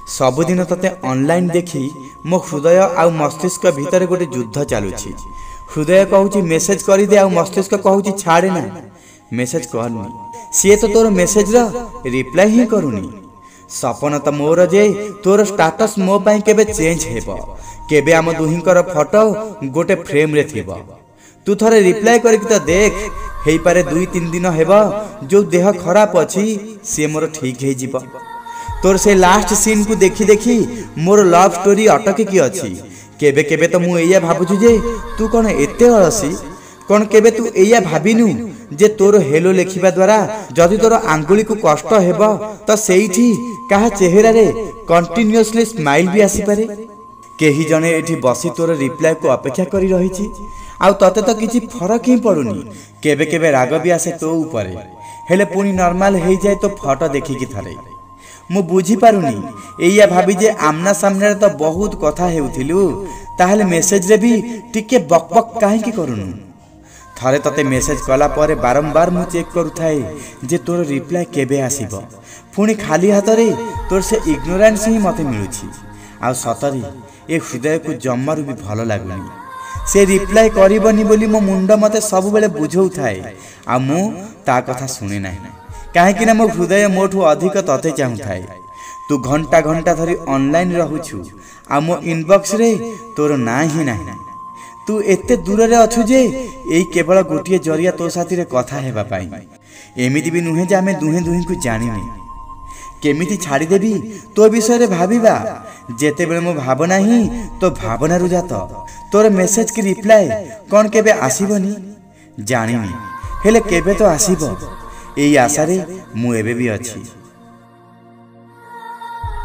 सबुदिन तते ऑनलाइन देखी मो हृदय आउ मस्तिष्क भितर गोटे युद्ध चलुछि। हृदय कहूची मेसेज कर दे, आउ मस्तिष्क कहूची छाड़े ना, मेसेज करनी। सी तो तोर मेसेज रिप्लाई ही करूनी। सपन तो मोर जे तोर स्टेटस मो पाई केबे चेंज हेबो, केबे आम दुहिंकर फोटो गोटे फ्रेम रे थिबो। तू थरे रिप्लाई करके तो देख, हेई पारे 2-3 दिन हेबो जो देह खराब अछि से मोर ठीक हे जिवो। तोर से लास्ट सीन को देखी देखी मोर लव स्टोरी अटके की अछि। केबे केबे तो मु एया भाबुछु जे तू कौन एते अलसी, कौन केबे तू एया भाबिनु जे तोर हेलो लेखिबा द्वारा जदि तोर आंगुली को कष्ट हेबो तो सेइठी काहा चेहरा रे कंटिन्यूअसली स्माइल भी आसी पारे। केही जने एठी बसी तोर रिप्लाई को अपेक्षा करी रहिछि, आउ तते तो किछि फरक ही पड़ुनी। केबे केबे राग भी आसे तो ऊपर, हेले पुनी नॉर्मल हे जाए तो फोटो देखी की थरे मु बुझी पारुनी। एया भाबी जे आमना सामने तो बहुत कथा हेउथिलु, ताहले मेसेज रे भी टिके बक बक काहे की करूनु। थरे तते मेसेज कला परे बारंबार मु चेक करूथाए जे तोर रिप्लाई केबे आसीबो। पुणी खाली हाथ रे तोर से इग्नोरेंस ही मते मिलुछि। आ सतरी ए हृदय को जम्मारु भी भलो लागुनी। से रिप्लाई करिबनी बोली मो मुंड मते सब बेले बुझौ थाए, आ मु ता कथा सुने नाही। काहे कि ना मो हृदय मोठू अधिक तते चाहू थाए। तू घंटा घंटा धरी ऑनलाइन रहूछु, आ मो इनबॉक्स रे तोर ना ही नाही। तू एते दूर रे अछु जे एई केवल गोटिए जरिया तो साथी रे कथा हेबा पाई। एमिति भी नुहे जे आमे दुहे दुहे को जानिने। केमिति छाड़ी देबी तो विषय रे भाबिबा, जेते बेले मो भावना ही तो भावना रु जात। तोर मेसेज की रिप्लाई कौन केबे आसीबनी जानिनी, हेले केबे तो आसीबो एई आशा रे मु एबे भी अछि।